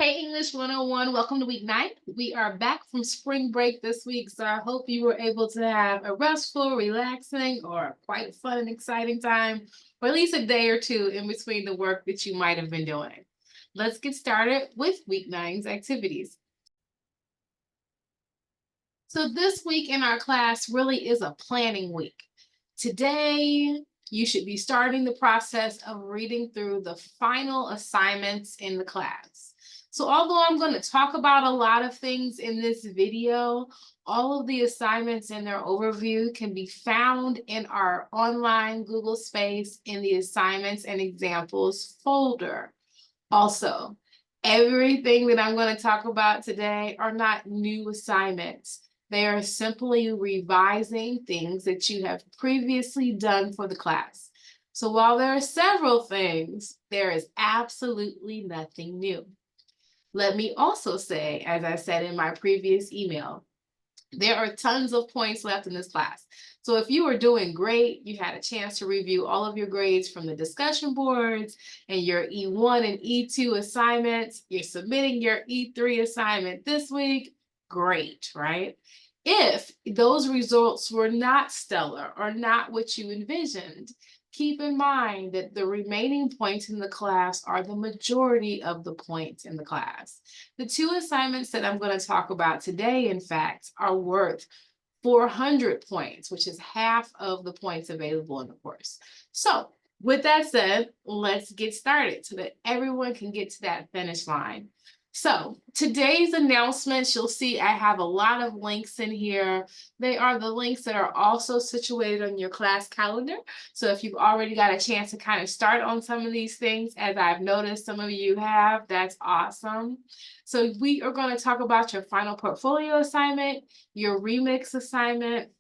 Hey, English 101, welcome to week 9. We are back from spring break this week, so I hope you were able to have a restful, relaxing, or quite fun and exciting time, or at least a day or two in between the work that you might have been doing. Let's get started with week 9's activities. So, this week in our class really is a planning week. Today, you should be starting the process of reading through the final assignments in the class. So, although I'm going to talk about a lot of things in this video, all of the assignments and their overview can be found in our online Google Space in the assignments and examples folder. Also, everything that I'm going to talk about today are not new assignments. They are simply revising things that you have previously done for the class. So while there are several things, there is absolutely nothing new. Let me also say, as I said in my previous email, there are tons of points left in this class. So if you were doing great, you had a chance to review all of your grades from the discussion boards and your E1 and E2 assignments, you're submitting your E3 assignment this week, great, right? If those results were not stellar or not what you envisioned, keep in mind that the remaining points in the class are the majority of the points in the class. The two assignments that I'm going to talk about today, in fact, are worth 400 points, which is half of the points available in the course. So with that said, let's get started so that everyone can get to that finish line. So today's announcements, you'll see I have a lot of links in here. They are the links that are also situated on your class calendar. So if you've already got a chance to kind of start on some of these things, as I've noticed some of you have, that's awesome. So we are going to talk about your final portfolio assignment, your remix assignment.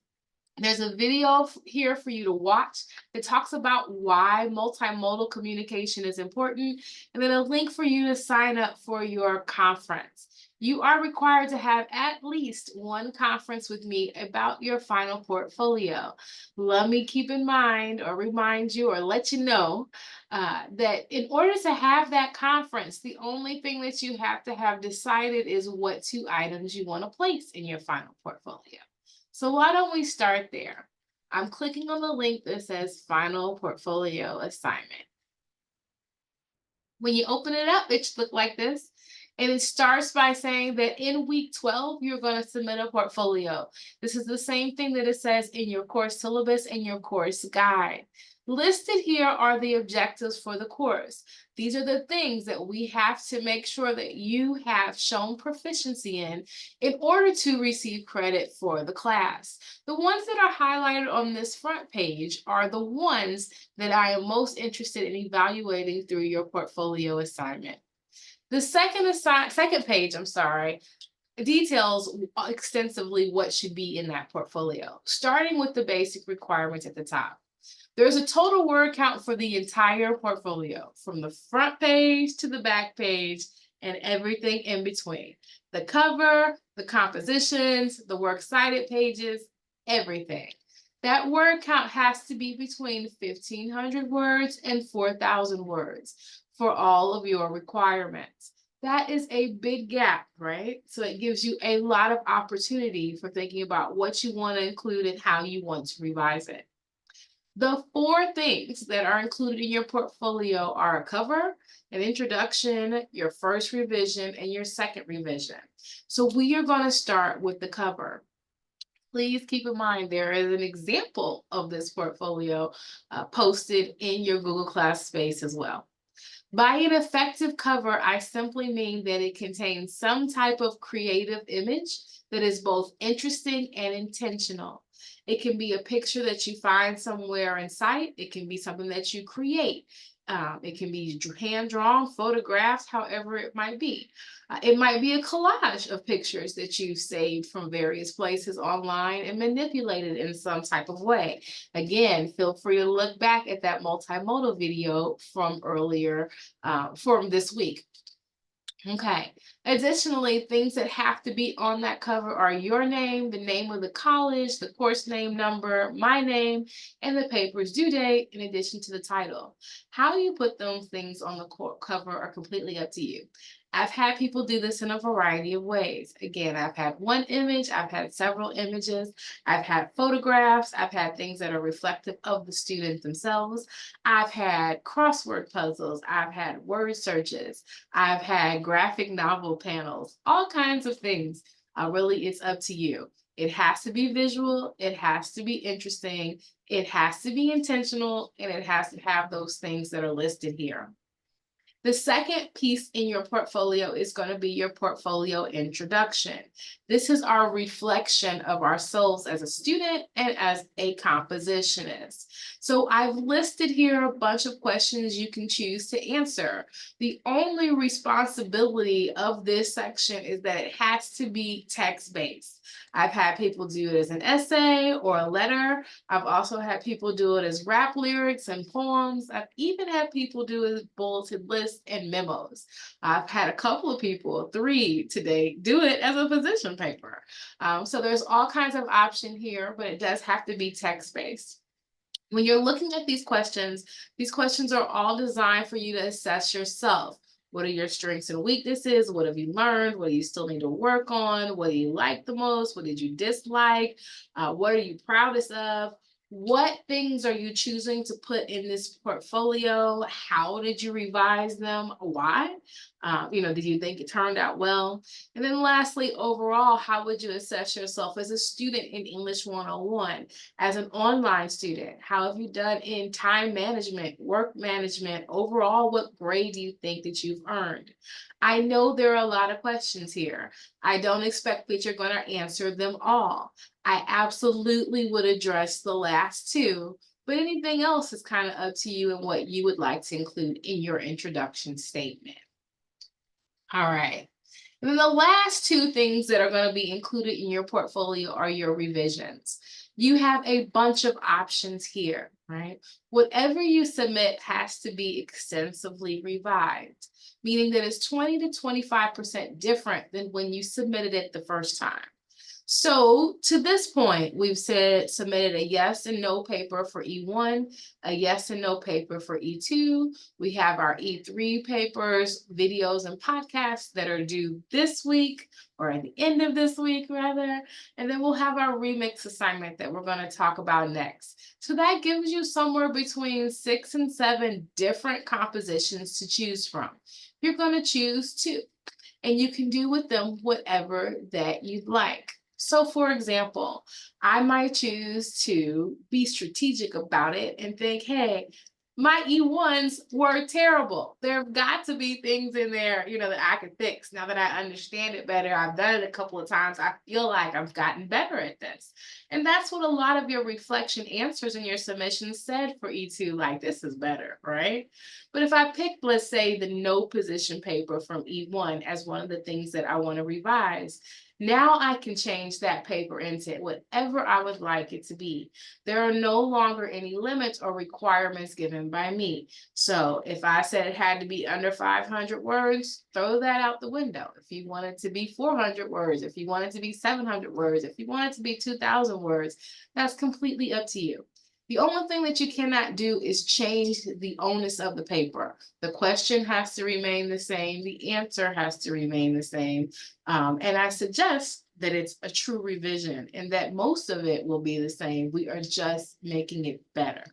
There's a video here for you to watch that talks about why multimodal communication is important, and then a link for you to sign up for your conference. You are required to have at least one conference with me about your final portfolio. Let me keep in mind or remind you or let you know that in order to have that conference, the only thing that you have to have decided is what 2 items you want to place in your final portfolio. So why don't we start there? I'm clicking on the link that says Final Portfolio Assignment. When you open it up, it should look like this. And it starts by saying that in week 12, you're going to submit a portfolio. This is the same thing that it says in your course syllabus and your course guide. Listed here are the objectives for the course. These are the things that we have to make sure that you have shown proficiency in order to receive credit for the class. The ones that are highlighted on this front page are the ones that I am most interested in evaluating through your portfolio assignment. The second page, details extensively what should be in that portfolio, starting with the basic requirements at the top. There's a total word count for the entire portfolio, from the front page to the back page and everything in between. The cover, the compositions, the works cited pages, everything. That word count has to be between 1,500 words and 4,000 words for all of your requirements. That is a big gap, right? So it gives you a lot of opportunity for thinking about what you want to include and how you want to revise it. The 4 things that are included in your portfolio are a cover, an introduction, your first revision, and your second revision. So we are going to start with the cover. Please keep in mind there is an example of this portfolio posted in your Google Class space as well. By an effective cover, I simply mean that it contains some type of creative image that is both interesting and intentional. It can be a picture that you find somewhere in sight. It can be something that you create. It can be hand-drawn, photographs, however it might be. It might be a collage of pictures that you've saved from various places online and manipulated in some type of way. Again, feel free to look back at that multimodal video from earlier, from this week. Okay. Additionally, things that have to be on that cover are your name, the name of the college, the course name number, my name, and the paper's due date, in addition to the title. How you put those things on the cover are completely up to you. I've had people do this in a variety of ways. Again, I've had one image, I've had several images, I've had photographs, I've had things that are reflective of the student themselves. I've had crossword puzzles, I've had word searches, I've had graphic novel panels, all kinds of things. Really, it's up to you. It has to be visual, it has to be interesting, it has to be intentional, and it has to have those things that are listed here. The second piece in your portfolio is going to be your portfolio introduction. This is our reflection of ourselves as a student and as a compositionist. So I've listed here a bunch of questions you can choose to answer. The only responsibility of this section is that it has to be text-based. I've had people do it as an essay or a letter. I've also had people do it as rap lyrics and poems. I've even had people do it as bulleted lists and memos. I've had a couple of people, 3 today, do it as a position paper. So there's all kinds of option here, but it does have to be text-based. When you're looking at these questions are all designed for you to assess yourself. What are your strengths and weaknesses? What have you learned? What do you still need to work on? What do you like the most? What did you dislike? What are you proudest of? What things are you choosing to put in this portfolio? How did you revise them? Why? Did you think it turned out well? And then lastly, overall, how would you assess yourself as a student in English 101? As an online student, how have you done in time management, work management? Overall, what grade do you think that you've earned? I know there are a lot of questions here. I don't expect that you're going to answer them all. I absolutely would address the last 2, but anything else is kind of up to you and what you would like to include in your introduction statement. All right. And then the last 2 things that are going to be included in your portfolio are your revisions. You have a bunch of options here, right? Whatever you submit has to be extensively revised, meaning that it's 20 to 25% different than when you submitted it the first time. So to this point, we've submitted a yes and no paper for E1, a yes and no paper for E2. We have our E3 papers, videos, and podcasts that are due this week, or at the end of this week, rather. And then we'll have our remix assignment that we're going to talk about next. So that gives you somewhere between 6 and 7 different compositions to choose from. You're going to choose 2, and you can do with them whatever that you'd like. So for example, I might choose to be strategic about it and think, hey, my E1s were terrible. There have got to be things in there, that I could fix. Now that I understand it better, I've done it a couple of times, I feel like I've gotten better at this. And that's what a lot of your reflection answers in your submission said for E2, like this is better, right? But if I pick, let's say, the no position paper from E1 as one of the things that I want to revise, now I can change that paper into whatever I would like it to be. There are no longer any limits or requirements given by me. So if I said it had to be under 500 words, throw that out the window. If you want it to be 400 words, if you want it to be 700 words, if you want it to be 2,000 words, that's completely up to you. The only thing that you cannot do is change the onus of the paper. The question has to remain the same. The answer has to remain the same. And I suggest that it's a true revision and that most of it will be the same. We are just making it better.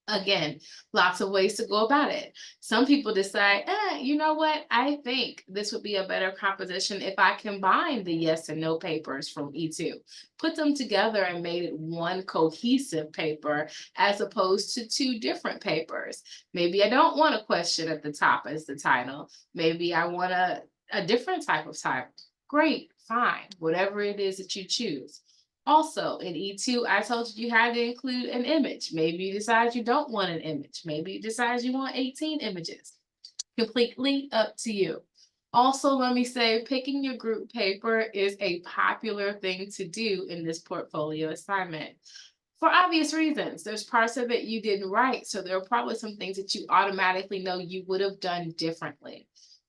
Again, lots of ways to go about it. Some people decide, you know what? I think this would be a better composition if I combine the yes and no papers from E2, put them together and made it one cohesive paper as opposed to 2 different papers. Maybe I don't want a question at the top as the title. Maybe I want a different type of title. Great, fine, whatever it is that you choose. Also, in E2, I told you had to include an image. Maybe you decide you don't want an image. Maybe you decide you want 18 images. Completely up to you. Also, let me say, picking your group paper is a popular thing to do in this portfolio assignment. For obvious reasons, there's parts of it you didn't write, so there are probably some things that you automatically know you would have done differently.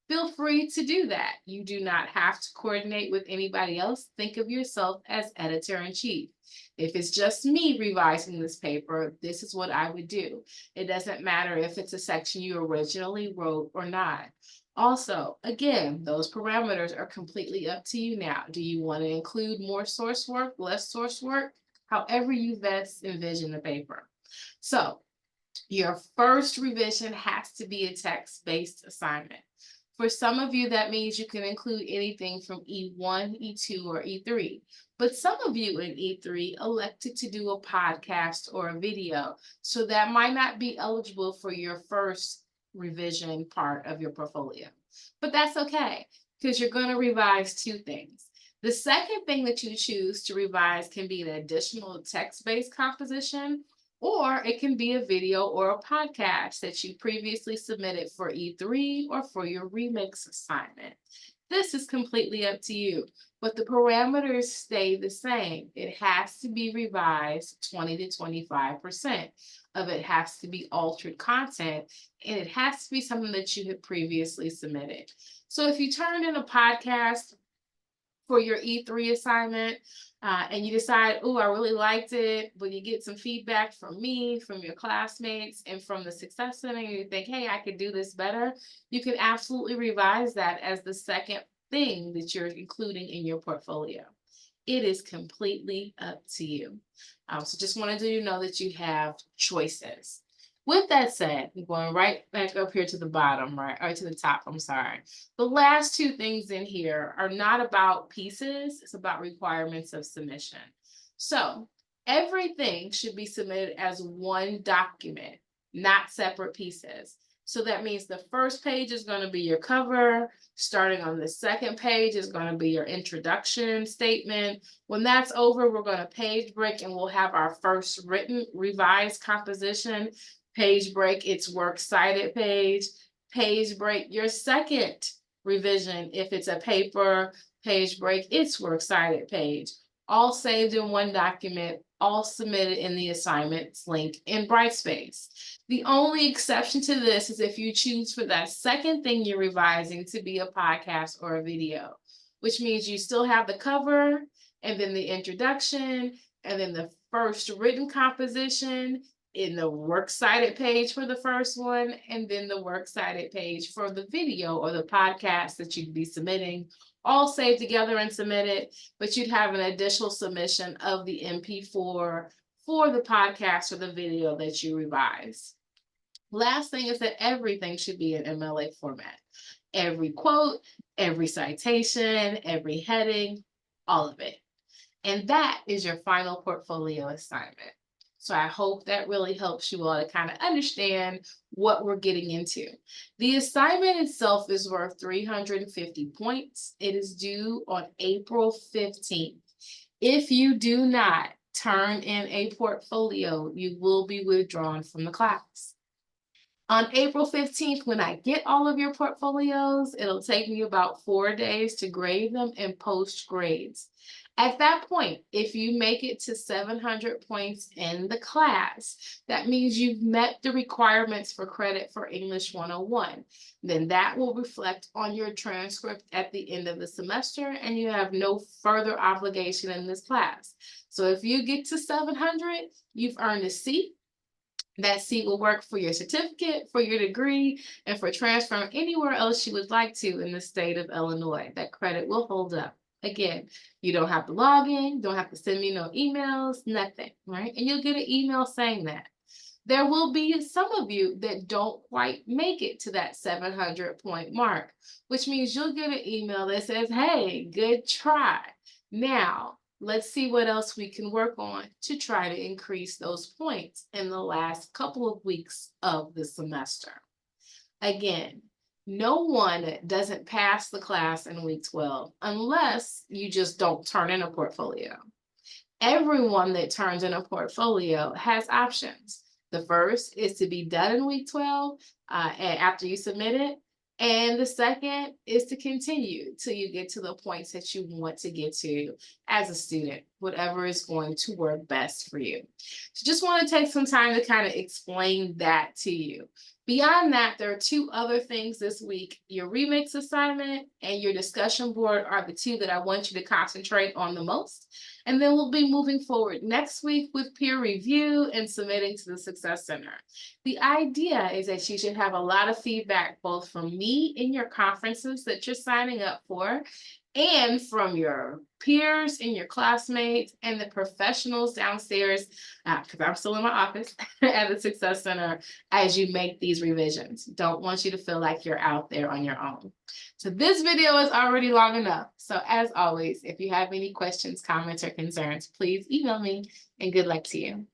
feel free to do that. You do not have to coordinate with anybody else. Think of yourself as editor-in-chief. If it's just me revising this paper, this is what I would do. It doesn't matter if it's a section you originally wrote or not. Also, again, those parameters are completely up to you now. Do you want to include more source work, less source work? However you best envision the paper. So your first revision has to be a text-based assignment. For some of you, that means you can include anything from E1, E2, or E3. But some of you in E3 elected to do a podcast or a video, so that might not be eligible for your first revision part of your portfolio. But that's okay, because you're going to revise two things. The second thing that you choose to revise can be an additional text-based composition, or it can be a video or a podcast that you previously submitted for E3 or for your remix assignment. This is completely up to you, but the parameters stay the same. It has to be revised 20 to 25% of it has to be altered content, and it has to be something that you had previously submitted. So if you turned in a podcast for your E3 assignment, and you decide, oh, I really liked it, but you get some feedback from me, from your classmates, and from the Success Center, and you think, hey, I could do this better, you can absolutely revise that as the second thing that you're including in your portfolio. It is completely up to you. So just wanted you to know that you have choices. With that said, I'm going right back up here to the bottom, right, or to the top, I'm sorry. The last two things in here are not about pieces, it's about requirements of submission. So everything should be submitted as one document, not separate pieces. So that means the first page is going to be your cover. Starting on the second page is going to be your introduction statement. When that's over, we're going to page break and we'll have our first written revised composition. Page break, it's works cited page. Page break, your second revision, if it's a paper. Page break, it's works cited page. All saved in one document, all submitted in the assignments link in Brightspace. The only exception to this is if you choose for that second thing you're revising to be a podcast or a video, which means you still have the cover and then the introduction and then the first written composition in the works cited page for the first one, and then the works cited page for the video or the podcast that you'd be submitting, all saved together and submitted, but you'd have an additional submission of the MP4 for the podcast or the video that you revise. Last thing is that everything should be in MLA format. Every quote, every citation, every heading, all of it. And that is your final portfolio assignment. So I hope that really helps you all to kind of understand what we're getting into. The assignment itself is worth 350 points. It is due on April 15th. If you do not turn in a portfolio, you will be withdrawn from the class. On April 15th, when I get all of your portfolios, it'll take me about 4 days to grade them and post grades. At that point, if you make it to 700 points in the class, that means you've met the requirements for credit for English 101. Then that will reflect on your transcript at the end of the semester, and you have no further obligation in this class. So if you get to 700, you've earned a seat. That seat will work for your certificate, for your degree, and for transferring anywhere else you would like to in the state of Illinois. That credit will hold up. Again, you don't have to log in, don't have to send me no emails, nothing, right? And you'll get an email saying that. There will be some of you that don't quite make it to that 700 point mark, which means you'll get an email that says, hey, good try. Now, let's see what else we can work on to try to increase those points in the last couple of weeks of the semester. Again, no one doesn't pass the class in week 12 unless you just don't turn in a portfolio. Everyone that turns in a portfolio has options. The first is to be done in week 12 and after you submit it. And the second is to continue till you get to the points that you want to get to as a student, whatever is going to work best for you. So just want to take some time to kind of explain that to you. Beyond that, there are two other things this week. Your remix assignment and your discussion board are the two that I want you to concentrate on the most. And then we'll be moving forward next week with peer review and submitting to the Success Center. The idea is that you should have a lot of feedback, both from me in your conferences that you're signing up for, and from your peers and your classmates and the professionals downstairs, because I'm still in my office at the Success Center, as you make these revisions. Don't want you to feel like you're out there on your own. So this video is already long enough. So as always, if you have any questions, comments, or concerns, please email me, and good luck to you.